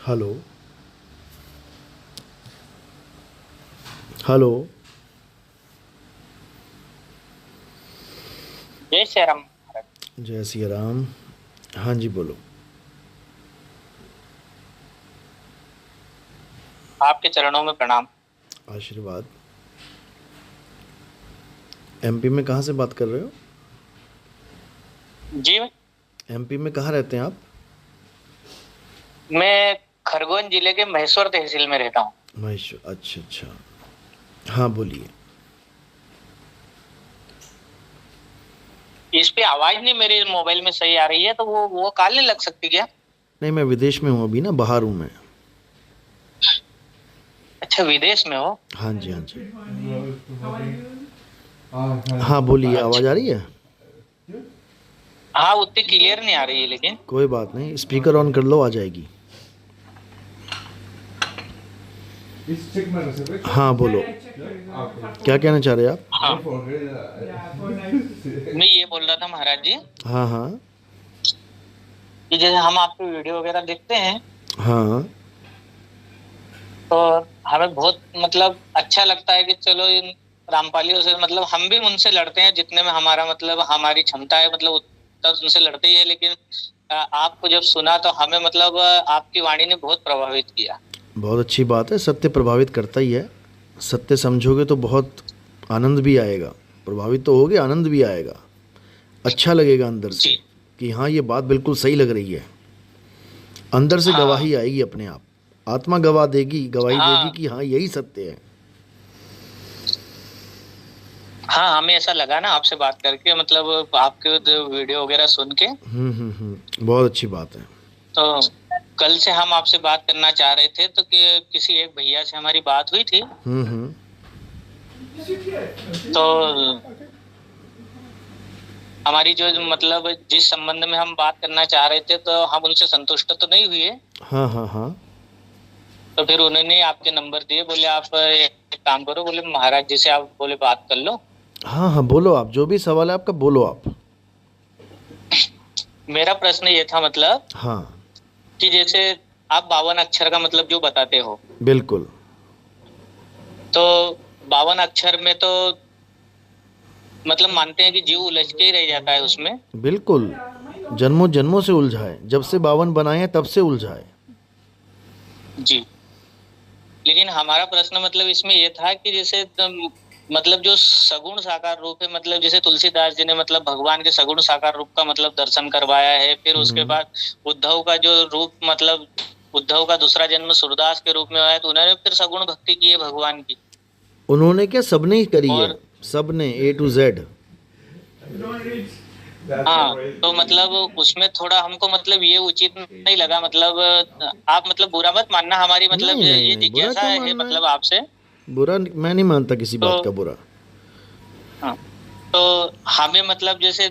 Hello. Hello. जय श्री राम महाराज। जय सिया राम। हाँ जी, बोलो। आपके चरणों में प्रणाम। आशीर्वाद। एमपी में कहाँ से बात कर रहे हो? जी, एमपी में कहाँ रहते हैं आप? मैं खरगोन जिले के महेश्वर तहसील में रहता हूँ। महेश्वर, अच्छा अच्छा। हाँ, बोलिए। इस पे आवाज नहीं मेरे मोबाइल में सही आ रही है, तो वो कॉल नहीं लग सकती क्या? नहीं, मैं विदेश में हूँ अभी ना, बाहर हूँ मैं। अच्छा, विदेश में हो? हाँ जी, हाँ जी। हाँ, बोलिए, आवाज़ अच्छा। आ रही है? हाँ, उतनी क्लियर नहीं आ रही है लेकिन। कोई बात नहीं, स्पीकर ऑन कर लो, आ जाएगी। हाँ, बोलो। क्या कहना चाह रहे हैं आप? हाँ, मैं ये बोल रहा था महाराज जी हाँ हाँ। कि जैसे हम आपकी वीडियो वगैरह देखते हैं, हाँ। तो हमें बहुत मतलब अच्छा लगता है कि चलो इन रामपालियों से मतलब हम भी उनसे लड़ते हैं जितने में हमारा मतलब हमारी क्षमता है, मतलब उतना उनसे लड़ते ही है, लेकिन आपको जब सुना तो हमें मतलब आपकी वाणी ने बहुत प्रभावित किया। बहुत अच्छी बात है, सत्य प्रभावित करता ही है। सत्य समझोगे तो बहुत आनंद भी आएगा। प्रभावित तो होगे, आनंद भी आएगा। अच्छा लगेगा अंदर से जी। कि हाँ, ये बात बिल्कुल सही लग रही है। अंदर से हाँ गवाही आएगी अपने आप। आत्मा गवाही देगी हाँ कि हाँ, यही सत्य है। हाँ, हमें ऐसा लगा ना आपसे बात करके, मतलब आपके जो वीडियो वगैरह सुन के। बहुत अच्छी बात है। तो कल से हम आपसे बात करना चाह रहे थे, तो कि किसी एक भैया से हमारी बात हुई थी। हम्म। तो हमारी जो मतलब जिस संबंध में हम बात करना चाह रहे थे, तो हम उनसे संतुष्ट तो नहीं हुए। हाँ हाँ हाँ। तो फिर उन्होंने आपके नंबर दिए, बोले आप एक काम करो, बोले महाराज जी से आप बोले बात कर लो। हाँ हाँ, बोलो आप, जो भी सवाल है आपका, बोलो आप। मेरा प्रश्न ये था मतलब हाँ। कि जैसे आप 52 अक्षर का मतलब जो बताते हो, बिल्कुल। तो 52 अक्षर में तो मतलब मानते हैं कि जीव उलझ के ही रह जाता है उसमें। बिल्कुल। जन्मों जन्मों से उलझा है, जब से 52 बनाए हैं तब से उलझा है। जी। लेकिन हमारा प्रश्न मतलब इसमें ये था कि जैसे मतलब जो सगुण साकार रूप है, मतलब जैसे तुलसीदास जी ने मतलब भगवान के सगुण साकार रूप का मतलब दर्शन करवाया है, फिर उसके हम्म। बाद उद्धव का जो रूप मतलब उद्धव का दूसरा जन्म सूरदास के रूप में आया, तो उन्होंने फिर सगुण भक्ति की है भगवान की। उन्होंने क्या, सबने ही करी है। और सबने, A to Z। हाँ, तो मतलब उसमें थोड़ा हमको मतलब ये उचित नहीं लगा, मतलब आप मतलब बुरा मत मानना, हमारी मतलब नहीं नहीं ये नहीं, बुरा जिज्ञासा क्यों है मानना है? मतलब आपसे। बुरा मैं नहीं मानता किसी तो बात का बुरा। हाँ, तो हमें मतलब जैसे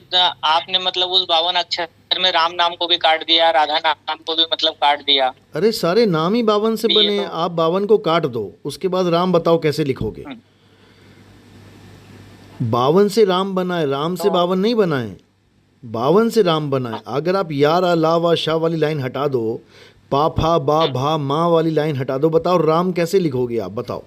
आपने मतलब उस 52 अक्षर में राम नाम को भी काट दिया, राधा नाम को भी मतलब काट दिया। अरे, सारे नाम ही 52 से ये बने हैं। तो आप 52 को काट दो, उसके बाद राम बताओ कैसे लिखोगे? हम्म, 52 से राम बना है, राम से तो 52 नहीं बना है। 52 से राम बना है। हाँ, अगर आप या रा ला वा शाह वाली लाइन हटा दो, पा फा बा हम्म, भा माँ वाली लाइन हटा दो, बताओ राम कैसे लिखोगे आप? बताओ।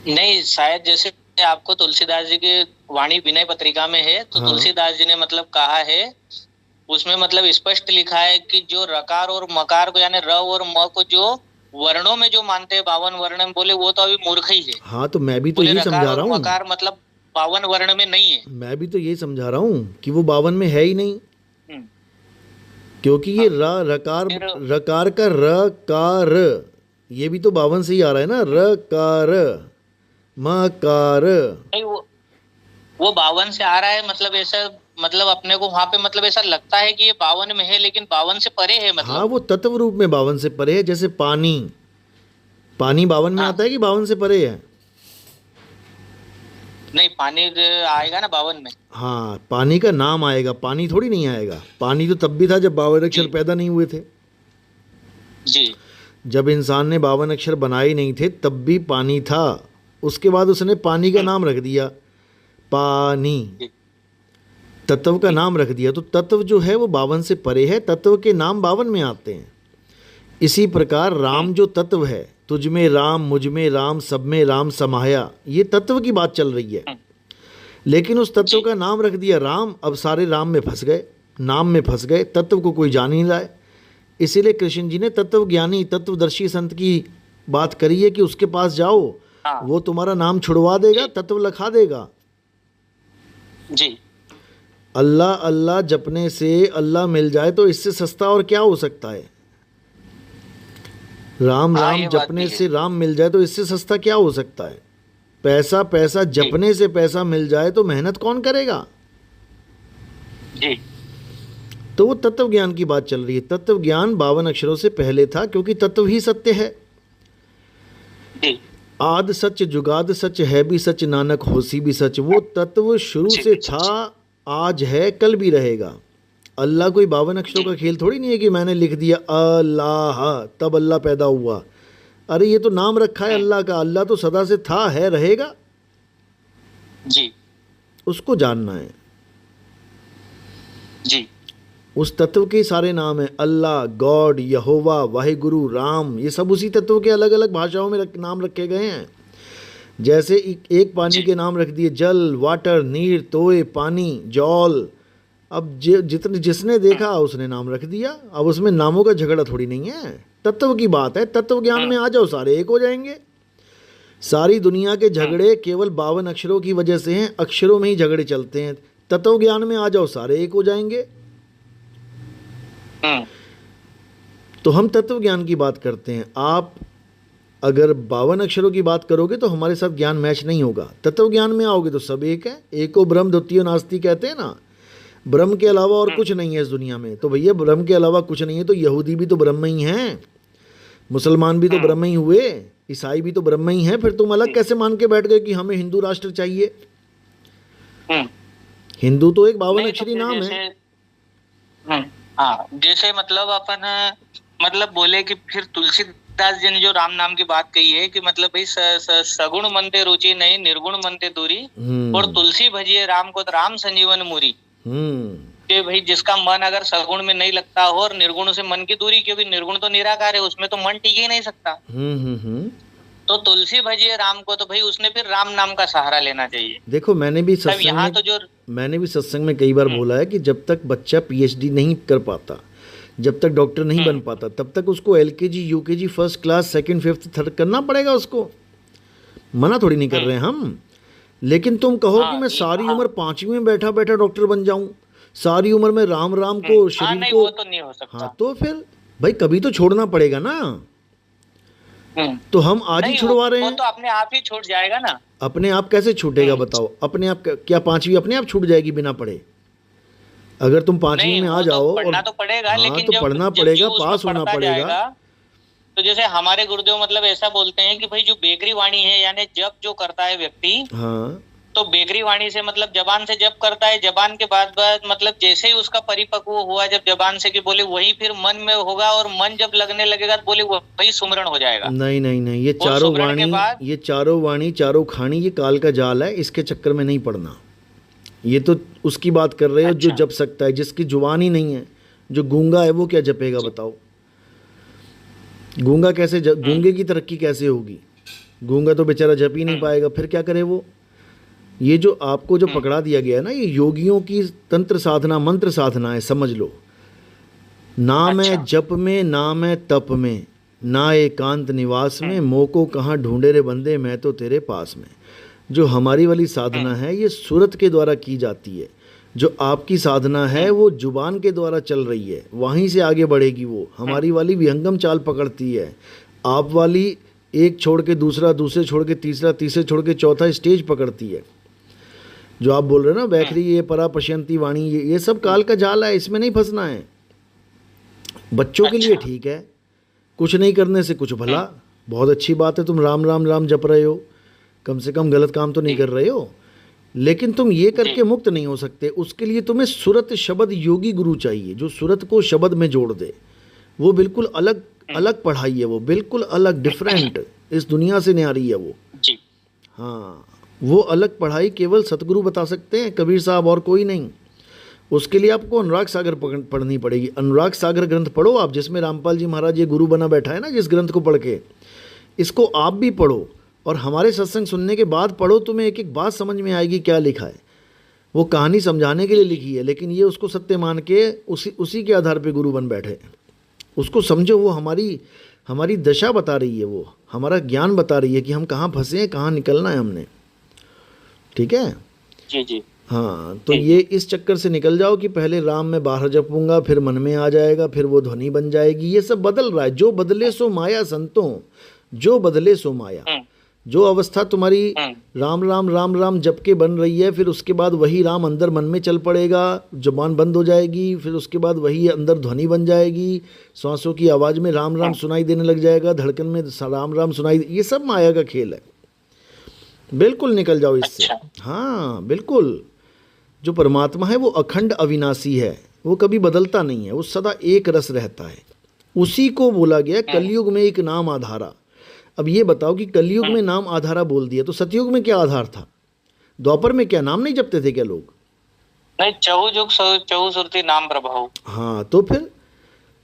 नहीं शायद जैसे आपको तुलसीदास जी की वाणी विनय पत्रिका में है, तो हाँ। तुलसीदास जी ने मतलब कहा है, उसमें मतलब स्पष्ट लिखा है कि जो रकार और मकार को यानी र और म को जो वर्णों में जो मानते हैं 52 वर्ण में, बोले वो तो अभी मूर्ख ही है। हाँ, तो मैं भी तो बोले यही रकार समझा और रहा हूँ। मकार मतलब 52 वर्ण में नहीं है। मैं भी तो यही समझा रहा हूँ कि वो 52 में है ही नहीं। हम्म, क्योंकि ये हाँ, रकार, फिर रकार का र का र, ये भी तो 52 से ही आ रहा है ना, र का र, म का र। नहीं, वो 52 से आ रहा है, मतलब ऐसा मतलब अपने को वहां पे मतलब ऐसा लगता है कि ये 52 में है, लेकिन 52 से परे है हाँ, मतलब। वो तत्व रूप में 52 से परे है। जैसे पानी, पानी 52 में हाँ, आता है कि 52 से परे है? नहीं पानी आएगा ना 52 में। हाँ, पानी का नाम आएगा, पानी थोड़ी नहीं आएगा। पानी तो तब भी था जब 52 अक्षर जी पैदा नहीं हुए थे। जी जब इंसान ने 52 अक्षर बनाए नहीं थे तब भी पानी था। उसके बाद उसने पानी का हम्म, नाम रख दिया, पानी। जी तत्व का जी नाम रख दिया, तो तत्व जो है वो 52 से परे है। तत्व के नाम 52 में आते हैं। इसी प्रकार राम जो तत्व है, तुझ में राम, मुझ में राम, सब में राम समाया, ये तत्व की बात चल रही है। लेकिन उस तत्व का नाम रख दिया राम। अब सारे राम में फंस गए, नाम में फंस गए, तत्व को कोई जान नहीं रहा है। इसीलिए कृष्ण जी ने तत्व ज्ञानी, तत्वदर्शी संत की बात करी है कि उसके पास जाओ, वो तुम्हारा नाम छुड़वा देगा, तत्व लिखा देगा। जी। अल्लाह अल्लाह जपने से अल्लाह मिल जाए तो इससे सस्ता और क्या हो सकता है। राम राम जपने से राम मिल जाए तो इससे सस्ता क्या हो सकता है। पैसा पैसा जपने से पैसा मिल जाए तो मेहनत कौन करेगा। जी। तो वो तत्व ज्ञान की बात चल रही है। तत्व ज्ञान 52 अक्षरों से पहले था, क्योंकि तत्व ही सत्य है। जी। आद सच जुगाद सच है भी सच, नानक होसी भी सच। वो तत्व शुरू से था, आज है, कल भी रहेगा। अल्लाह कोई 52 अक्षरों का खेल थोड़ी नहीं है कि मैंने लिख दिया अल्लाह तब अल्लाह पैदा हुआ। अरे ये तो नाम रखा है अल्लाह का। अल्लाह तो सदा से था, है, रहेगा। जी। उसको जानना है। जी। उस तत्व के सारे नाम हैं, अल्लाह, गॉड, यहोवा, वाहिगुरु, राम, ये सब उसी तत्व के अलग अलग भाषाओं में नाम रखे गए हैं। जैसे एक पानी के नाम रख दिए, जल, वाटर, नीर, तोय, पानी, जौल। अब जिसने देखा उसने नाम रख दिया। अब उसमें नामों का झगड़ा थोड़ी नहीं है, तत्व की बात है। तत्व ज्ञान में आ जाओ, सारे एक हो जाएंगे। सारी दुनिया के झगड़े केवल 52 अक्षरों की वजह से हैं। अक्षरों में ही झगड़े चलते हैं। तत्व ज्ञान में आ जाओ, सारे एक हो जाएंगे। तो हम तत्व ज्ञान की बात करते हैं। आप अगर 52 अक्षरों की बात करोगे तो हमारे साथ ज्ञान मैच नहीं होगा। तत्व ज्ञान में आओगे तो सब एक है। एको ब्रह्म द्वितीयो नास्ति कहते हैं ना, ब्रह्म के अलावा और कुछ नहीं है इस दुनिया में। तो भैया ब्रह्म के अलावा कुछ नहीं है तो यहूदी भी तो ब्रह्म ही हैं, मुसलमान भी तो ब्रह्म ही हुए, ईसाई भी तो ब्रह्म ही हैं। फिर तुम अलग कैसे मान के बैठ गए कि हमें हिंदू राष्ट्र चाहिए। हिंदू तो एक 52 अक्षरी नाम है। हाँ, जैसे मतलब अपन मतलब बोले कि फिर तुलसीदास जी ने जो राम नाम की बात कही है कि मतलब भाई सगुण मनते रुचि नहीं, निर्गुण मनते दूरी, और तुलसी भजिए राम को तो राम संजीवन मूरी। कि भाई जिसका मन अगर सगुण में नहीं लगता हो और निर्गुण से मन की दूरी, क्योंकि निर्गुण तो निराकार है, उसमें तो मन टिक ही नहीं सकता। तो तुलसी भजिए राम को, तो भाई उसने फिर राम नाम का सहारा लेना चाहिए। देखो मैंने भी सत्संग में कई बार बोला है कि जब तक बच्चा पीएचडी नहीं कर पाता, जब तक डॉक्टर नहीं बन पाता, तब तक उसको LKG, UKG, first class, second, fifth, third करना पड़ेगा उसको। मना थोड़ी नहीं कर रहे हैं हम। लेकिन तुम कहो कि मैं सारी उम्र 5वीं में बैठा बैठा डॉक्टर बन जाऊं, सारी उम्र में राम राम को शरीर को, वो तो नहीं हो सकता। हाँ तो फिर भाई कभी तो छोड़ना पड़ेगा ना। तो हम आज ही छुड़वा रहे हैं। वो तो अपने आप ही छूट जाएगा ना। अपने आप कैसे छूटेगा बताओ। अपने आप क्या 5वीं अपने आप छूट जाएगी बिना पढ़े। अगर तुम 5वीं में आ जाओ, पढ़ना तो पड़ेगा, लेकिन तो पढ़ना पड़ेगा, पास होना पड़ेगा। तो जैसे हमारे गुरुदेव मतलब ऐसा बोलते हैं कि भाई जो बेकरी वाणी है, यानी जप जो करता है व्यक्ति, हाँ, तो बेकरी वाणी से मतलब जबान से जप करता है, जबान के बाद मतलब जैसे ही उसका परिपक्व हुआ जब जबान से कि बोले वही फिर मन में होगा, और मन जब लगने लगेगा तो बोले वही सुमरण हो जाएगा। नहीं नहीं नहीं, ये चारों वाणी चारों खानी, ये काल का जाल है, इसके चक्कर में नहीं पड़ना। ये तो उसकी बात कर रहे हो जो जप सकता है, जिसकी जुबान ही नहीं है। जो गूंगा है वो क्या जपेगा बताओ। गूंगा कैसे गूंगे की तरक्की कैसे होगी। गूंगा तो बेचारा जप ही नहीं पाएगा, फिर क्या करे वो। ये जो आपको जो पकड़ा दिया गया है ना, ये योगियों की तंत्र साधना, मंत्र साधना है, समझ लो। नाम है जप में, नाम है तप में, ना एकांत निवास में, मोको कहाँ ढूंढे रे बंदे, मैं तो तेरे पास में। जो हमारी वाली साधना है ये सूरत के द्वारा की जाती है। जो आपकी साधना है वो जुबान के द्वारा चल रही है, वहीं से आगे बढ़ेगी वो। हमारी वाली विहंगम चाल पकड़ती है, आप वाली एक छोड़ के दूसरा, दूसरे छोड़ के तीसरा, तीसरे छोड़ के चौथा स्टेज पकड़ती है। जो आप बोल रहे हो ना बैखरी, ये परा पश्यंती वाणी, ये सब काल का जाल है, इसमें नहीं फंसना है। बच्चों के लिए ठीक है, कुछ नहीं करने से कुछ भला, बहुत अच्छी बात है। तुम राम राम राम जप रहे हो, कम से कम गलत काम तो नहीं कर रहे हो। लेकिन तुम ये करके मुक्त नहीं हो सकते। उसके लिए तुम्हें सुरत शब्द योगी गुरु चाहिए, जो सुरत को शब्द में जोड़ दे। वो बिल्कुल अलग अलग पढ़ाई है, वो बिल्कुल अलग, डिफरेंट, इस दुनिया से न्यारी है वो। हाँ, वो अलग पढ़ाई केवल सतगुरु बता सकते हैं, कबीर साहब और कोई नहीं। उसके लिए आपको अनुराग सागर पढ़नी पड़ेगी। अनुराग सागर ग्रंथ पढ़ो आप, जिसमें रामपाल जी महाराज ये गुरु बना बैठा है ना, जिस ग्रंथ को पढ़ के, इसको आप भी पढ़ो और हमारे सत्संग सुनने के बाद पढ़ो, तुम्हें एक एक बात समझ में आएगी क्या लिखा है। वो कहानी समझाने के लिए लिखी है, लेकिन ये उसको सत्य मान के उसी के आधार पे गुरु बन बैठे। उसको समझो, वो हमारी दशा बता रही है, वो हमारा ज्ञान बता रही है कि हम कहाँ फंसे हैं, कहाँ निकलना है हमने। ठीक है जी जी। हाँ, तो ये इस चक्कर से निकल जाओ कि पहले राम मैं बाहर जपूंगा, फिर मन में आ जाएगा, फिर वो ध्वनि बन जाएगी। ये सब बदल रहा है। जो बदले सो माया संतों, जो बदले सो माया। जो अवस्था तुम्हारी राम राम राम राम जप के बन रही है, फिर उसके बाद वही राम अंदर मन में चल पड़ेगा, जुबान बंद हो जाएगी, फिर उसके बाद वही अंदर ध्वनि बन जाएगी, सांसों की आवाज़ में राम राम सुनाई देने लग जाएगा, धड़कन में राम राम सुनाई। ये सब माया का खेल है। बिल्कुल निकल जाओ इससे। हाँ बिल्कुल। जो परमात्मा है वो अखंड अविनाशी है, वो कभी बदलता नहीं है, वो सदा एक रस रहता है। उसी को बोला गया कलयुग में एक नाम आधारा। अब ये बताओ कि कलयुग में नाम आधारा बोल दिया, तो सतयुग में क्या आधार था? द्वापर में क्या नाम नहीं जपते थे क्या लोग? नहीं, चहु जुग चहु सुरती नाम प्रभाव। हाँ, तो फिर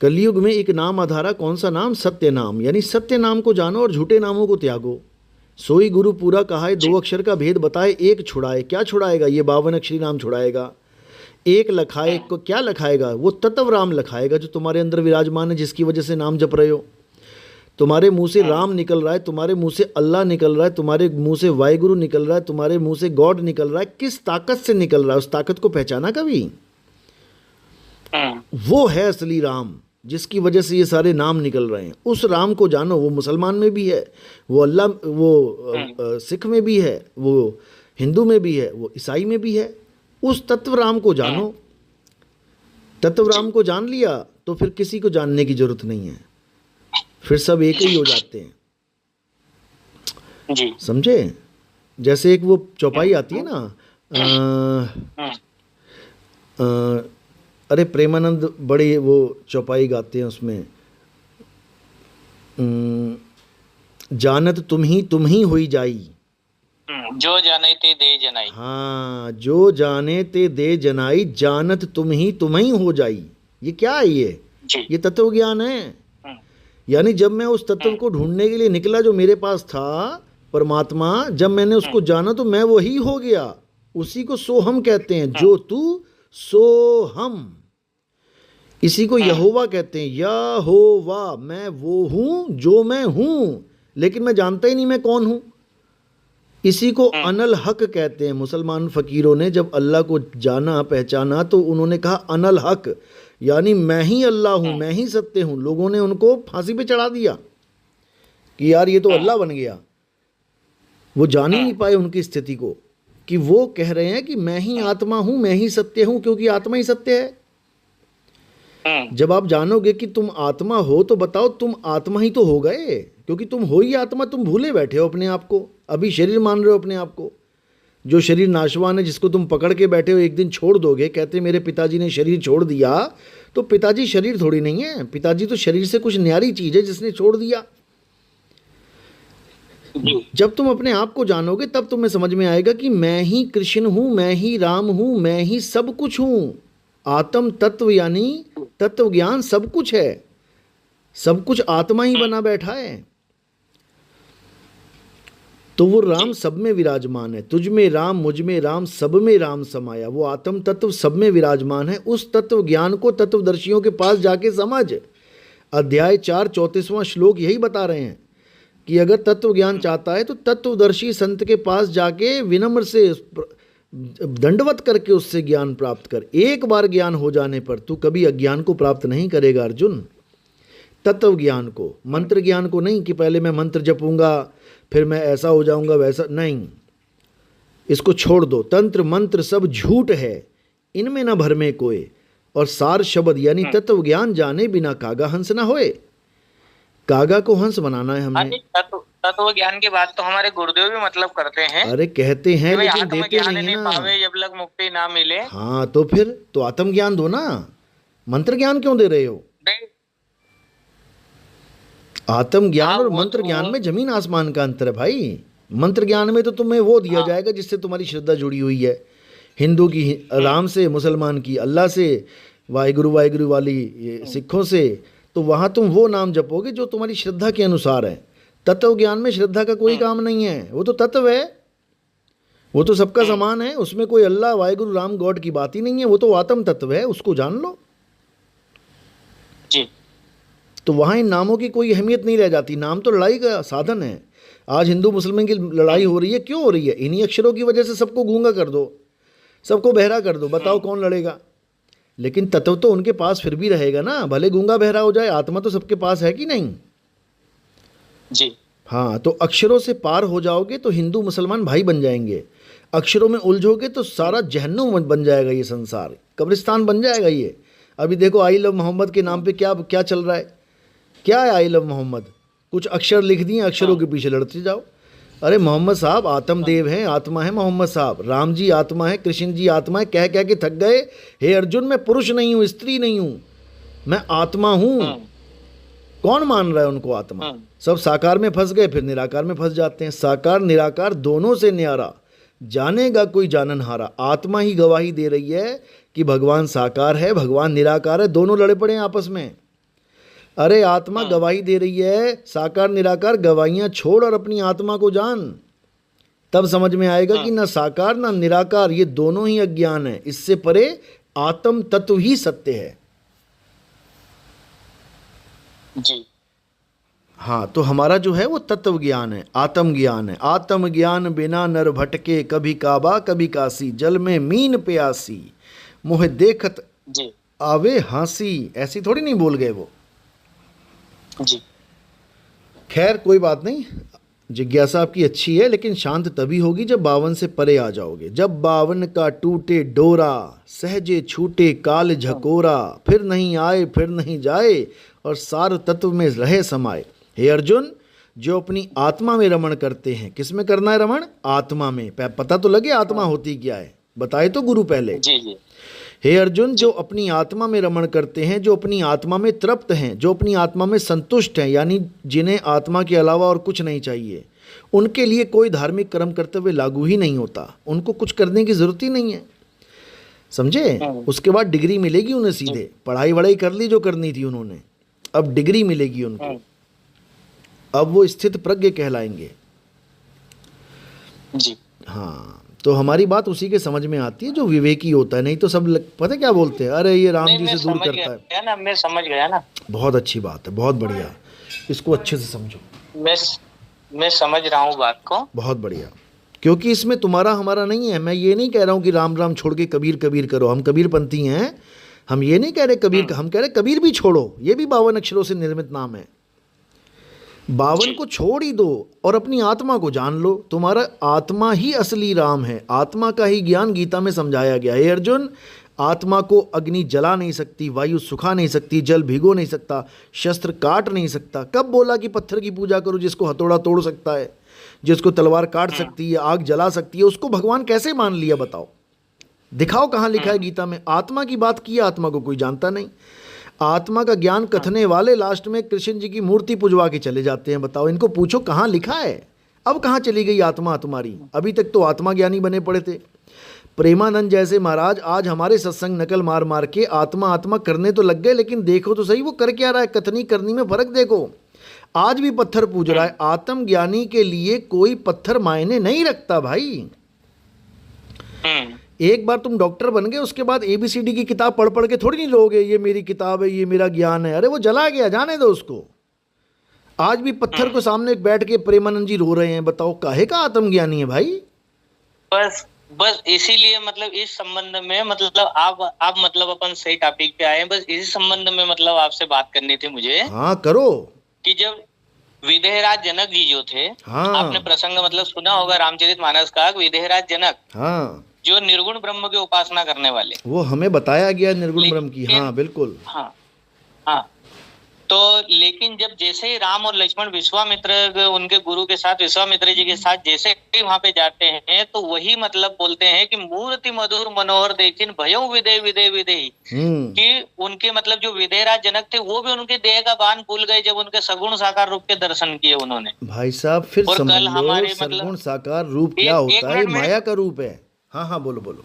कलयुग में एक नाम आधारा। कौन सा नाम? सत्य नाम। यानी सत्य नाम को जानो और झूठे नामों को त्यागो। सोई गुरु पूरा कहा है, 2 अक्षर का भेद बताए, एक छुड़ाए। क्या छुड़ाएगा? ये 52 अक्षरी नाम छुड़ाएगा। एक लखाए को क्या लखाएगा? वो तत्व राम लखाएगा जो तुम्हारे अंदर विराजमान है, जिसकी वजह से नाम जप रहे हो। तुम्हारे मुंह से राम निकल रहा है, तुम्हारे मुंह से अल्लाह निकल रहा है, तुम्हारे मुंह से वाहिगुरु निकल रहा है, तुम्हारे मुंह से गॉड निकल रहा है। किस ताकत से निकल रहा है? उस ताकत को पहचाना कभी? वो है असली राम, जिसकी वजह से ये सारे नाम निकल रहे हैं। उस राम को जानो। वो मुसलमान में भी है, वो अल्लाह, वो सिख में भी है, वो हिंदू में भी है, वो ईसाई में भी है। उस तत्व राम को जानो। तत्व राम को जान लिया तो फिर किसी को जानने की जरूरत नहीं है, फिर सब एक ही हो जाते हैं जी। समझे? जैसे एक वो चौपाई आती है ना, अरे प्रेमानंद बड़ी वो चौपाई गाते हैं, उसमें जानत तुम ही हुई जाई, जो जाने ते दे जनाई। हाँ, जो जाने ते दे जनाई, जानत तुम ही हो जाई। ये क्या है? ये तत्व ज्ञान है। यानी जब मैं उस तत्व को ढूंढने के लिए निकला जो मेरे पास था, परमात्मा, जब मैंने उसको जाना तो मैं वही हो गया। उसी को सोहम कहते हैं, जो तू सोहम। इसी को यहोवा कहते हैं, यहोवा। मैं वो हूं जो मैं हूं, लेकिन मैं जानता ही नहीं मैं कौन हूं। इसी को अनल हक कहते हैं। मुसलमान फकीरों ने जब अल्लाह को जाना, पहचाना, तो उन्होंने कहा अनल हक, यानी मैं ही अल्लाह हूं, मैं ही सत्य हूं। लोगों ने उनको फांसी पे चढ़ा दिया कि यार ये तो अल्लाह बन गया। वो जान ही नहीं पाए उनकी स्थिति को, कि वो कह रहे हैं कि मैं ही आत्मा हूं, मैं ही सत्य हूं, क्योंकि आत्मा ही सत्य है। जब आप जानोगे कि तुम आत्मा हो, तो बताओ तुम आत्मा ही तो हो गए, क्योंकि तुम हो ही आत्मा। तुम भूले बैठे हो अपने आप को, अभी शरीर मान रहे हो अपने आप को। जो शरीर नाशवान है, जिसको तुम पकड़ के बैठे हो, एक दिन छोड़ दोगे। कहते मेरे पिताजी ने शरीर छोड़ दिया, तो पिताजी शरीर थोड़ी नहीं है। पिताजी तो शरीर से कुछ न्यारी चीज है जिसने छोड़ दिया। जब तुम अपने आप को जानोगे, तब तुम्हें समझ में आएगा कि मैं ही कृष्ण हूं, मैं ही राम हूं, मैं ही सब कुछ हूं। आत्म तत्व यानी तत्व ज्ञान सब कुछ है। सब कुछ आत्मा ही बना बैठा है। तो वो राम सब में विराजमान है। तुझ में राम, मुझ में राम, सब में राम समाया। वो आत्म तत्व सब में विराजमान है। उस तत्व ज्ञान को तत्वदर्शियों के पास जाके समझ। अध्याय 4 34वां श्लोक यही बता रहे हैं कि अगर तत्व ज्ञान चाहता है तो तत्वदर्शी संत के पास जाके विनम्र से दंडवत करके उससे ज्ञान प्राप्त कर। एक बार ज्ञान हो जाने पर तू कभी अज्ञान को प्राप्त नहीं करेगा अर्जुन। तत्व ज्ञान को, मंत्र ज्ञान को नहीं कि पहले मैं मंत्र जपूंगा फिर मैं ऐसा हो जाऊंगा वैसा नहीं। इसको छोड़ दो। तंत्र मंत्र सब झूठ है, इनमें न भर में कोई। और सार शब्द यानी तत्व ज्ञान जाने बिना कागा हंस ना होए। कागा को हंस बनाना है हमें। तत्व ज्ञान की बात तो हमारे गुरुदेव भी मतलब करते हैं। अरे कहते हैं लेकिन देते नहीं है ना। पावे जब लग मुक्ति ना मिले। हाँ, तो फिर तो आत्मज्ञान दो ना। मंत्र ज्ञान क्यों दे रहे हो? आत्म ज्ञान और मंत्र ज्ञान में जमीन आसमान का अंतर है भाई। मंत्र ज्ञान में तो तुम्हें वो दिया जाएगा जिससे तुम्हारी श्रद्धा जुड़ी हुई है। हिंदू की राम से, मुसलमान की अल्लाह से, वाहिगुरु वाहिगुरु वाली ये सिखों से, तो वहाँ तुम वो नाम जपोगे जो तुम्हारी श्रद्धा के अनुसार है। तत्व ज्ञान में श्रद्धा का कोई काम नहीं है, वो तो तत्व है, वो तो सबका समान है, उसमें कोई अल्लाह वाहिगुरु राम गॉड की बात ही नहीं है, वो तो आत्म तत्व है, उसको जान लो जी। तो वहाँ इन नामों की कोई अहमियत नहीं रह जाती। नाम तो लड़ाई का साधन है। आज हिंदू मुसलमान की लड़ाई हो रही है, क्यों हो रही है? इन्हीं अक्षरों की वजह से सबको गूंगा कर दो, सबको बहरा कर दो, बताओ कौन लड़ेगा? लेकिन तत्व तो उनके पास फिर भी रहेगा ना, भले गूंगा बहरा हो जाए, आत्मा तो सबके पास है कि नहीं? जी हाँ, तो अक्षरों से पार हो जाओगे तो हिंदू मुसलमान भाई बन जाएंगे। अक्षरों में उलझोगे तो सारा जहन्नुम बन जाएगा, ये संसार कब्रिस्तान बन जाएगा। ये अभी देखो आई लव मोहम्मद के नाम पे क्या क्या चल रहा है, क्या है आई लव मोहम्मद? कुछ अक्षर लिख दिए, अक्षरों के पीछे लड़ते जाओ। अरे मोहम्मद साहब आत्मदेव हैं, आत्मा है मोहम्मद साहब, राम जी आत्मा है, कृष्ण जी आत्मा है, कह कह के थक गए। हे अर्जुन, मैं पुरुष नहीं हूँ, स्त्री नहीं हूँ, मैं आत्मा हूँ। कौन मान रहा है उनको आत्मा? सब साकार में फंस गए, फिर निराकार में फंस जाते हैं। साकार निराकार दोनों से न्यारा, जानेगा कोई जाननहारा। आत्मा ही गवाही दे रही है कि भगवान साकार है, भगवान निराकार है, दोनों लड़े पड़े हैं आपस में। अरे आत्मा गवाही दे रही है, साकार निराकार गवाहियां छोड़ और अपनी आत्मा को जान, तब समझ में आएगा कि ना साकार ना निराकार, ये दोनों ही अज्ञान है। इससे परे आत्म तत्व ही सत्य है। जी हाँ, तो हमारा जो है वो तत्व ज्ञान है, आत्म ज्ञान है। आत्म ज्ञान बिना नर भटके, कभी काबा कभी काशी, जल में मीन प्यासी, मोह देखत जी आवे हंसी। ऐसी थोड़ी नहीं बोल गए वो। जी खैर कोई बात नहीं, जिज्ञासा आपकी अच्छी है, लेकिन शांत तभी होगी जब 52 से परे आ जाओगे। जब 52 का टूटे डोरा, सहजे छूटे काल झकोरा, फिर नहीं आए फिर नहीं जाए, और सार तत्व में रहे समाये। हे अर्जुन, जो अपनी आत्मा में रमण करते हैं, किस में करना है रमण? आत्मा में। पता तो लगे आत्मा होती क्या है, बताए तो गुरु पहले। जी जी हे अर्जुन, जो अपनी आत्मा में रमण करते हैं, जो अपनी आत्मा में तृप्त हैं, जो अपनी आत्मा में संतुष्ट हैं, यानी जिन्हें आत्मा के अलावा और कुछ नहीं चाहिए, उनके लिए कोई धार्मिक कर्म कर्तव्य लागू ही नहीं होता। उनको कुछ करने की जरूरत ही नहीं है, समझे? उसके बाद डिग्री मिलेगी उन्हें सीधे। पढ़ाई वढ़ाई कर ली जो करनी थी उन्होंने, अब डिग्री मिलेगी उनको, अब वो स्थित प्रज्ञ कहलाएंगे। जी हाँ, तो हमारी बात उसी के समझ में आती है जो विवेकी होता है। नहीं तो सब पता क्या बोलते हैं, अरे ये राम जी से दूर करता है ना। मैं समझ गया ना। बहुत अच्छी बात है, बहुत बढ़िया, इसको अच्छे से समझो। मैं समझ रहा हूँ बात को। बहुत बढ़िया, क्योंकि इसमें तुम्हारा हमारा नहीं है। मैं ये नहीं कह रहा हूँ कि राम राम छोड़ के कबीर कबीर करो, हम कबीरपंथी हैं, हम ये नहीं कह रहे कबीर का, हम कह रहे कबीर भी छोड़ो, ये भी 52 अक्षरों से निर्मित नाम है। 52 को छोड़ ही दो और अपनी आत्मा को जान लो। तुम्हारा आत्मा ही असली राम है, आत्मा का ही ज्ञान गीता में समझाया गया। हे अर्जुन, आत्मा को अग्नि जला नहीं सकती, वायु सुखा नहीं सकती, जल भिगो नहीं सकता, शस्त्र काट नहीं सकता। कब बोला कि पत्थर की पूजा करो जिसको हथौड़ा तोड़ सकता है, जिसको तलवार काट सकती है, आग जला सकती है? उसको भगवान कैसे मान लिया बताओ? दिखाओ कहाँ लिखा है गीता में? आत्मा की बात की, आत्मा को कोई जानता नहीं। आत्मा का ज्ञान कथने वाले लास्ट में कृष्ण जी की मूर्ति पुजवा के चले जाते हैं। बताओ, इनको पूछो कहाँ लिखा है? अब कहाँ चली गई आत्मा तुम्हारी? अभी तक तो आत्मा ज्ञानी बने पड़े थे। प्रेमानंद जैसे महाराज आज हमारे सत्संग नकल मार मार के आत्मा आत्मा करने तो लग गए, लेकिन देखो तो सही वो कर क्या रहा है, कथनी करनी में फर्क देखो। आज भी पत्थर पूज रहा है। आत्मज्ञानी के लिए कोई पत्थर मायने नहीं रखता भाई। एक बार तुम डॉक्टर बन गए, उसके बाद ABCD की किताब पढ़ पढ़ के थोड़ी नहीं लोगे ये मेरी किताब है, ये मेरा ज्ञान है। अरे वो जला गया, जाने दो उसको। आज भी पत्थर को सामने बैठ के प्रेमानंद जी रो रहे हैं। बताओ काहे का आत्मज्ञानी है भाई? बस इसीलिए मतलब इस संबंध में मतलब आप मतलब अपन सही टॉपिक पे आए हैं। बस इसी संबंध में मतलब आपसे बात करनी थी मुझे। हाँ करो। कि जब विदेहराज जनक जी जो थे, हाँ, आपने प्रसंग मतलब सुना होगा रामचरितमानस का। विदेहराज जनक, हाँ, जो निर्गुण ब्रह्म की उपासना करने वाले, वो हमें बताया गया निर्गुण ब्रह्म की। हाँ बिल्कुल। हाँ हाँ। तो लेकिन जब जैसे ही राम और लक्ष्मण विश्वामित्र उनके गुरु के साथ, विश्वामित्र जी के साथ जैसे ही वहां पे जाते हैं, तो वही मतलब बोलते हैं कि मूर्ति मधुर मनोहर देखिन भयउ विदे विदे विदे। कि उनके मतलब जो विदेहराज जनक थे वो भी उनके देह का बान भूल गए जब उनके सगुण साकार रूप के दर्शन किए उन्होंने। भाई साहब फिर समझ लो, हमारे सगुण साकार रूप क्या होता है? माया का रूप है। हाँ हाँ, बोलो बोलो।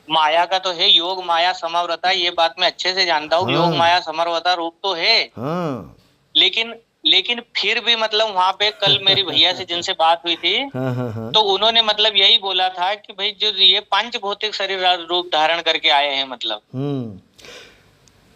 माया का तो है, योग माया समवर्ता, ये बात मैं अच्छे से जानता हूँ, योग हाँ माया समवर्ता रूप तो है। हाँ लेकिन लेकिन फिर भी मतलब वहां पे कल मेरी भैया से जिनसे बात हुई थी, हाँ हाँ हाँ। तो उन्होंने मतलब यही बोला था कि भाई जो ये पंच भौतिक शरीर रूप धारण करके आए हैं मतलब, हम्म।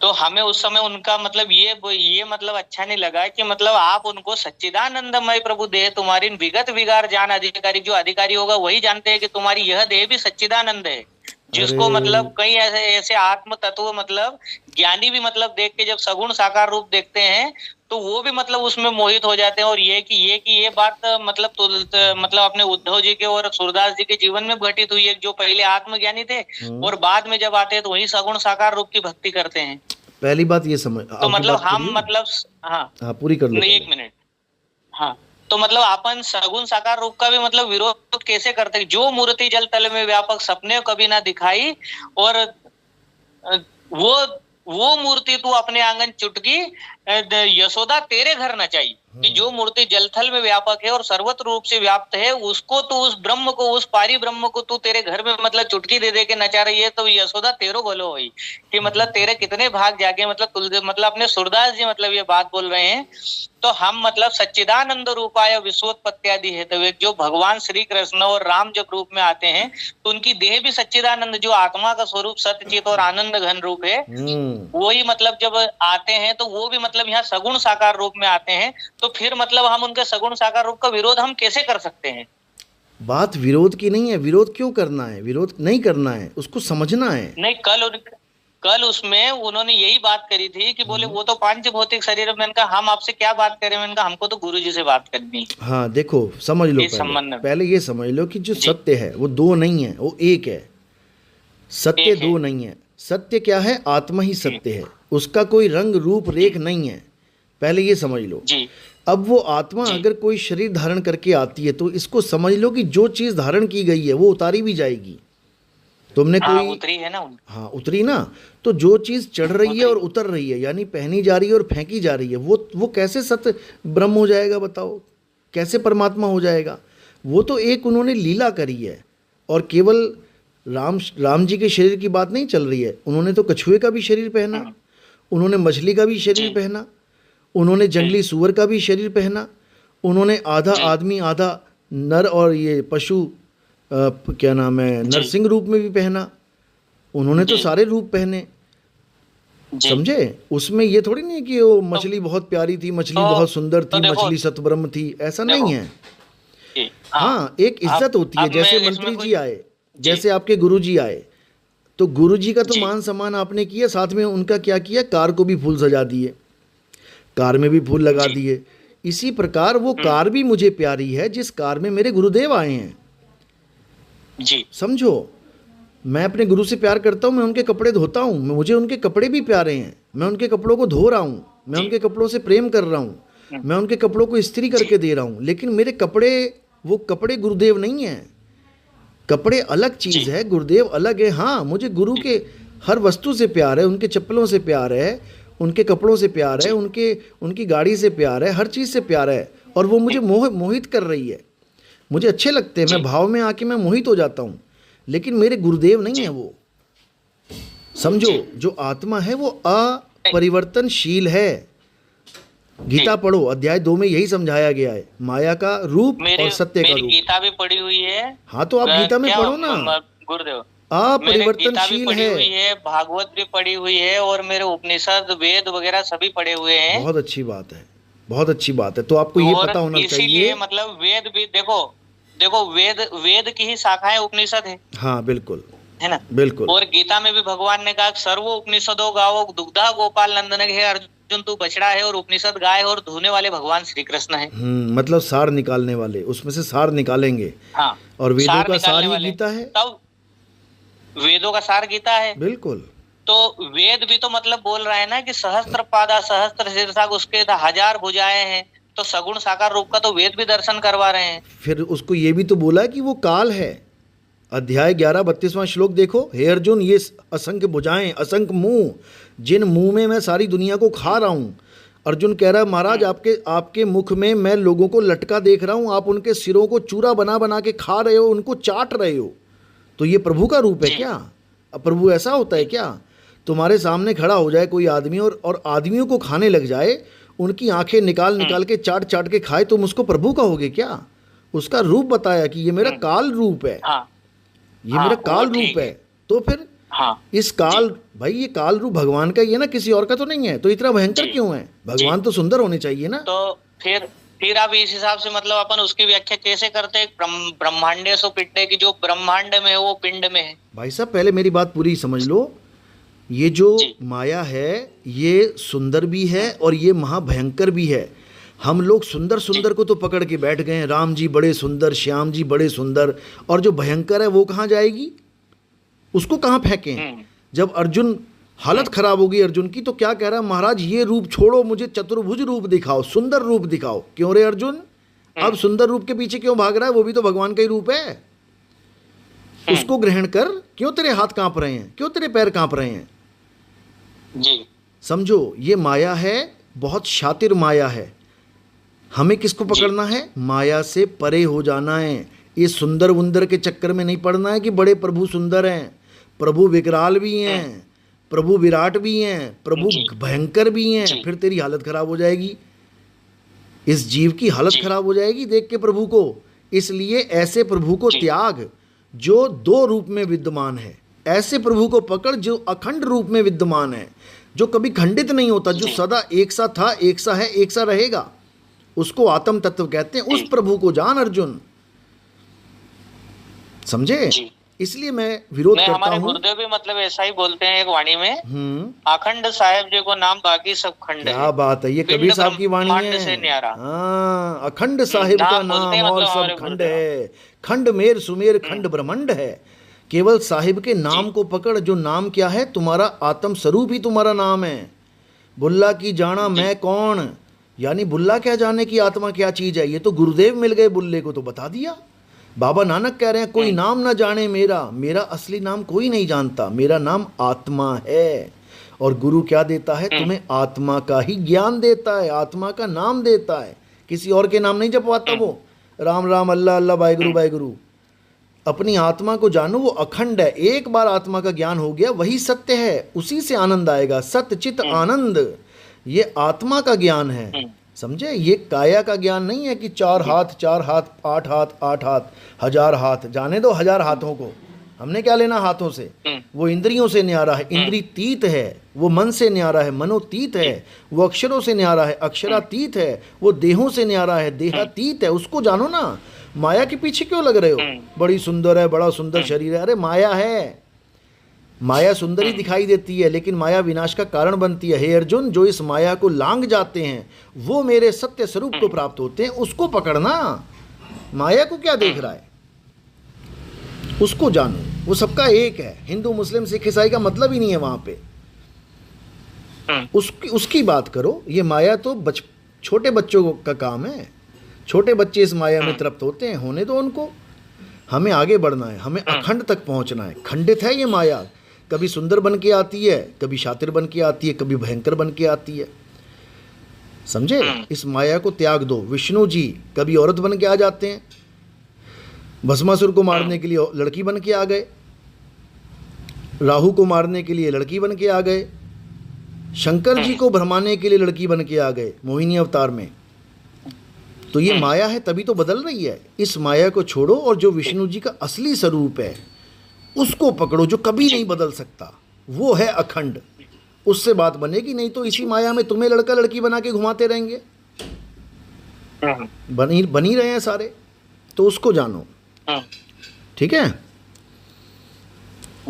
तो हमें उस समय उनका मतलब ये मतलब अच्छा नहीं लगा कि मतलब आप उनको सच्चिदानंदमय प्रभु देह तुम्हारी विगत विकार जान अधिकारी, जो अधिकारी होगा वही जानते हैं कि तुम्हारी यह देह भी सच्चिदानंद है, अरे जिसको मतलब कई ऐसे ऐसे आत्म तत्व मतलब ज्ञानी भी मतलब देख के जब सगुण साकार रूप देखते हैं तो वो भी मतलब उसमें मोहित हो जाते हैं। और ये बात मतलब मतलब अपने उद्धव जी के और सूरदास जी के जीवन में घटित हुई है, जो पहले आत्मज्ञानी थे और बाद में जब आते हैं तो वही सगुण साकार रूप की भक्ति करते हैं। पहली बात ये समझ, तो आपकी मतलब बात हम पूरी है? मतलब हाँ, हाँ पूरी कर लो नहीं पहले। एक मिनट, हाँ, तो मतलब अपन सगुण साकार रूप का भी मतलब विरोध कैसे करते हैं? जो मूर्ति जल तल में व्यापक सपने कभी ना दिखाई, और वो वो मूर्ति तू अपने आंगन चुटकी यशोदा तेरे घर न चाहिए, कि जो मूर्ति जलथल में व्यापक है और सर्वत्र रूप से व्याप्त है, उसको तू उस ब्रह्म को, उस पारी ब्रह्म को तू तेरे घर में मतलब चुटकी दे दे के नचा रही है, तो यशोदा तेरो बोलो हुई कि मतलब तेरे कितने भाग जागे। मतलब तुलसी मतलब अपने सूरदास जी मतलब ये बात बोल रहे हैं। तो हम मतलब सच्चिदानंद रूपाय विश्वोत्पत्त्यादि हेतु, जो भगवान श्री कृष्ण और राम जब रूप में आते हैं तो उनकी देह भी सच्चिदानंद, जो आत्मा का स्वरूप सत्यचित और आनंद घन रूप है, वही मतलब जब आते हैं तो वो भी मतलब यहाँ सगुण साकार रूप में आते हैं। तो फिर मतलब हम उनके सगुण साकार रूप का विरोध हम कैसे कर सकते हैं? बात विरोध की नहीं है, विरोध क्यों करना है, विरोध नहीं करना है, उसको समझना है। नहीं, कल उसमें उन्होंने यही बात करी थी कि बोले वो तो पांच भौतिक शरीर। मैंने कहा हम आपसे क्या बात करें? मैंने कहा हमको तो गुरु जी से बात करनी है हाँ देखो, समझ लो इस पहले, संबंध में। पहले ये समझ लो कि जो जी, सत्य है वो दो नहीं है, वो एक है। सत्य एक है। दो नहीं है। सत्य क्या है? आत्मा ही सत्य है, उसका कोई रंग रूप रेख नहीं है, पहले ये समझ लो। जी, अब वो आत्मा जी, अगर कोई शरीर धारण करके आती है तो इसको समझ लो कि जो चीज़ धारण की गई है वो उतारी भी जाएगी। तुमने हाँ कोई, उतरी है ना उन, हाँ उतरी ना, तो जो चीज़ चढ़ रही है उतरी। और उतर रही है, यानी पहनी जा रही है और फेंकी जा रही है, वो कैसे सत्य ब्रह्म हो जाएगा बताओ? कैसे परमात्मा हो जाएगा? वो तो एक उन्होंने लीला करी है। और केवल राम जी के शरीर की बात नहीं चल रही है, उन्होंने तो कछुए का भी शरीर पहना, हम्म, उन्होंने मछली का भी शरीर जी, पहना, उन्होंने जंगली सूअर का भी शरीर पहना, उन्होंने आधा जी, आदमी आधा नर और ये पशु क्या नाम है, जी, नरसिंह रूप में भी पहना। उन्होंने तो जी, सारे रूप पहने, जी। समझे? उसमें ये थोड़ी नहीं है कि वो तो मछली बहुत प्यारी थी, मछली तो, बहुत सुंदर तो थी, देखो, मछली सतब्रह्म थी, ऐसा नहीं देखो, है। जी, हाँ। हाँ, एक इज्जत होती है, अब मैं जैसे इसमें मंत्री कुछ, जी आए, जी, जैसे आपके गुरु जी आए, तो गुरु जी का तो जी, मान सम्मान आपने किया, साथ में उनका क्या किया, कार को भी फूल सजा दिए, कार में भी फूल लगा जी, दिए। इसी प्रकार वो हम्म, कार भी मुझे प्यारी है जिस कार में मेरे गुरुदेव आए हैं, जी, समझो? मैं अपने गुरु से प्यार करता हूँ, मैं उनके कपड़े धोता हूँ, मुझे उनके कपड़े भी प्यारे हैं, मैं उनके कपड़ों को धो रहा हूँ, मैं जी, उनके कपड़ों से प्रेम कर रहा हूँ, हम्म, मैं उनके कपड़ों को इस्त्री जी, करके दे रहा हूँ, लेकिन मेरे कपड़े, वो कपड़े गुरुदेव नहीं हैं। कपड़े अलग चीज़ जी, है, गुरुदेव अलग है। हाँ, मुझे गुरु जी, के हर वस्तु से प्यार है, उनके चप्पलों से प्यार है, उनके कपड़ों से प्यार है, जी, उनकी गाड़ी से प्यार है, हर चीज़ से प्यार है, और वो मुझे मोहित कर रही है, मुझे अच्छे लगते हैं, मैं जी, भाव में आके मैं मोहित हो जाता हूँ, लेकिन मेरे गुरुदेव नहीं है जी, वो, समझो? जी, जो आत्मा है वो अपरिवर्तनशील है। जी। गीता पढ़ो, अध्याय 2 में यही समझाया गया है, माया का रूप मेरी और सत्य का मेरी रूप। गीता भी पढ़ी हुई है। हाँ तो आप गीता में क्या पढ़ो ना, गुरुदेव, मैंने गीता भी अपरिवर्तनशील पढ़ी है। हुई है, भागवत भी पढ़ी हुई है, और मेरे उपनिषद वेद वगैरह सभी पढ़े हुए हैं। बहुत अच्छी बात है, बहुत अच्छी बात है, तो आपको ये और पता होना इसीलिए चाहिए। मतलब वेद भी देखो, देखो वेद वेद की ही शाखाएं उपनिषद हाँ बिल्कुल, है ना। बिल्कुल। और गीता में भी भगवान ने कहा सर्वो उपनिषदो गावो दुग्धा गोपाल नंदन, हे अर्जुन तू बछड़ा है और उपनिषद गाय है, और धोने वाले भगवान श्री कृष्ण है। मतलब सार निकालने वाले, उसमें से सार निकालेंगे, हाँ, और वेदों सार का सार निकालने ही वाले, गीता है। तब वेदों का सार गीता है। बिल्कुल। तो वेद भी तो मतलब बोल रहा है ना कि सहस्त्र पादा सहस्त्र शीर्षा, उसके 1000 भुजाएं हैं। तो सगुण साकार रूप का तो वेद भी दर्शन करवा रहे हैं। फिर उसको ये भी तो बोला कि वो काल है। अध्याय 11 32वां श्लोक देखो, हे अर्जुन, ये असंख्य भुजाएं, असंख्य मुंह, जिन मुंह में मैं सारी दुनिया को खा रहा हूँ। अर्जुन कह रहा है, महाराज आपके आपके मुख में मैं लोगों को लटका देख रहा हूँ, आप उनके सिरों को चूरा बना बना के खा रहे हो, उनको चाट रहे हो, तो ये प्रभु का रूप है जी, क्या? अब प्रभु ऐसा होता है क्या? तुम्हारे सामने खड़ा हो जाए कोई आदमी और आदमियों को खाने लग जाए, उनकी आंखें निकाल निकाल के चाट चाट के खाए, तुम उसको प्रभु कहोगे क्या? उसका रूप बताया कि ये मेरा काल रूप है, ये मेरा काल रूप है। तो फिर इस काल, भाई ये काल रूप भगवान का ही है ना, किसी और का तो नहीं है, तो इतना भयंकर क्यों है? भगवान तो सुंदर होने चाहिए ना। तो फिर आप इस हिसाब से मतलब अपन उसकी व्याख्या कैसे करते हैं? ब्रह्मांडे सो पिंडे की, जो ब्रह्मांड में है वो पिंड में है। भाई साहब पहले मेरी बात पूरी समझ लो, ये जो माया है ये सुंदर भी है और ये महाभयंकर भी है। हम लोग सुंदर सुंदर को तो पकड़ के बैठ गए हैं, राम जी बड़े सुंदर, श्याम जी बड़े सुंदर, और जो भयंकर है वो कहाँ जाएगी? उसको कहाँ फेंकें? जब अर्जुन हालत खराब होगी अर्जुन की, तो क्या कह रहा है महाराज, ये रूप छोड़ो, मुझे चतुर्भुज रूप दिखाओ, सुंदर रूप दिखाओ। क्यों रे अर्जुन, अब सुंदर रूप के पीछे क्यों भाग रहा है? वो भी तो भगवान का ही रूप है, उसको ग्रहण कर। क्यों तेरे हाथ कांप रहे हैं, क्यों तेरे पैर कांप रहे हैं? जी समझो, ये माया है, बहुत शातिर माया है। हमें किसको पकड़ना है? माया से परे हो जाना है। ये सुंदर वुंदर के चक्कर में नहीं पड़ना है कि बड़े प्रभु सुंदर हैं, प्रभु विकराल भी हैं, प्रभु विराट भी हैं, प्रभु भयंकर भी हैं। फिर तेरी हालत खराब हो जाएगी, इस जीव की हालत खराब हो जाएगी देख के प्रभु को। इसलिए ऐसे प्रभु को त्याग जो दो रूप में विद्यमान है, ऐसे प्रभु को पकड़ जो अखंड रूप में विद्यमान है, जो कभी खंडित नहीं होता, जो सदा एक सा था, एक सा है, एक सा रहेगा। उसको आत्म तत्व कहते हैं। उस प्रभु को जान अर्जुन, समझे? इसलिए मैं विरोध करता हमारे हूँ। गुरुदेव भी मतलब ऐसा ही बोलते हैं एक वाणी में, अखंड साहेब जी को नाम, बाकी सब खंड है। क्या बात है, ये कबीर साहब की वाणी है। हाँ, अखंड साहिब का नाम और सब खंड है, खंड मेर सुमेर खंड ब्रह्मंड है। केवल साहिब के नाम को पकड़, जो नाम क्या है? तुम्हारा आत्म स्वरूप ही तुम्हारा नाम है। बुल्ला की जाना मैं कौन, यानी बुल्ला क्या जाने की आत्मा क्या चीज है? ये तो गुरुदेव मिल गए, बुल्ले को तो बता दिया। बाबा नानक कह रहे हैं कोई नाम ना जाने मेरा, मेरा असली नाम कोई नहीं जानता, मेरा नाम आत्मा है। और गुरु क्या देता है तुम्हें? आत्मा का ही ज्ञान देता है, आत्मा का नाम देता है, किसी और के नाम नहीं जपवाता वो। राम राम अल्लाह अल्लाह वाहिगुरु वाहिगुरु। अपनी आत्मा को जानो, वो अखंड है। एक बार आत्मा का ज्ञान हो गया वही सत्य है, उसी से आनंद आएगा, सत्य चित आनंद। ये आत्मा का ज्ञान है, समझे? ये काया का ज्ञान नहीं है कि 4 हाथ 4 हाथ 8 हाथ 8 हाथ 1000 हाथ। जाने दो 1000 हाथों को, हमने क्या लेना हाथों से? वो इंद्रियों से न्यारा है, इंद्रियतीत है। वो मन से न्यारा है, मनोतीत है। वो अक्षरों से न्यारा है, अक्षरातीत है। वो देहों से न्यारा है, देहातीत है। उसको जानो ना। माया के पीछे क्यों लग रहे हो? बड़ी सुंदर है, बड़ा सुंदर शरीर है। अरे माया है, माया सुंदर ही दिखाई देती है, लेकिन माया विनाश का कारण बनती है। हे अर्जुन, जो इस माया को लांग जाते हैं वो मेरे सत्य स्वरूप को प्राप्त होते हैं। उसको पकड़ना, माया को क्या देख रहा है? उसको जानो, वो सबका एक है। हिंदू मुस्लिम सिख ईसाई का मतलब ही नहीं है वहां पे। उसकी बात करो। ये माया तो छोटे बच्चों का काम है। छोटे बच्चे इस माया में तृप्त होते हैं, होने दो उनको। हमें आगे बढ़ना है, हमें अखंड तक पहुंचना है। खंडित है ये माया, कभी सुंदर बन के आती है, कभी शातिर बन के आती है, कभी भयंकर बन के आती है, समझे? इस माया को त्याग दो। विष्णु जी कभी औरत बन के आ जाते हैं, भस्मासुर को मारने के लिए लड़की बन के आ गए, राहु को मारने के लिए लड़की बन के आ गए, शंकर जी को भरमाने के लिए लड़की बन के आ गए मोहिनी अवतार में। तो ये माया है, तभी तो बदल रही है। इस माया को छोड़ो और जो विष्णु जी का असली स्वरूप है उसको पकड़ो, जो कभी नहीं बदल सकता, वो है अखंड। उससे बात बनेगी, नहीं तो इसी माया में तुम्हें लड़का लड़की बना के घुमाते रहेंगे। बनी रहे हैं सारे, तो उसको जानो। ठीक है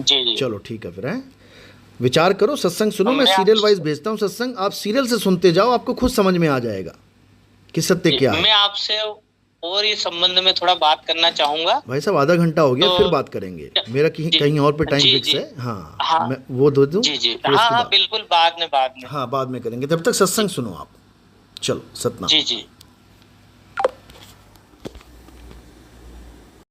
जी। चलो ठीक है, फिर है विचार करो, सत्संग सुनो। मैं सीरियल वाइज भेजता हूँ सत्संग, आप सीरियल से सुनते जाओ, आपको खुद समझ में आ जाएगा कि सत्य क्या है। मैं आपसे और इस संबंध में थोड़ा बात करना चाहूंगा। भाई साहब आधा घंटा हो गया, फिर बात करेंगे। मेरा कहीं और पे टाइम फिक्स है। हाँ, मैं वो दे दूं। जी हाँ बिल्कुल, बाद में हाँ बाद में करेंगे। तब तक सत्संग सुनो आप। चलो सतनाम। जी।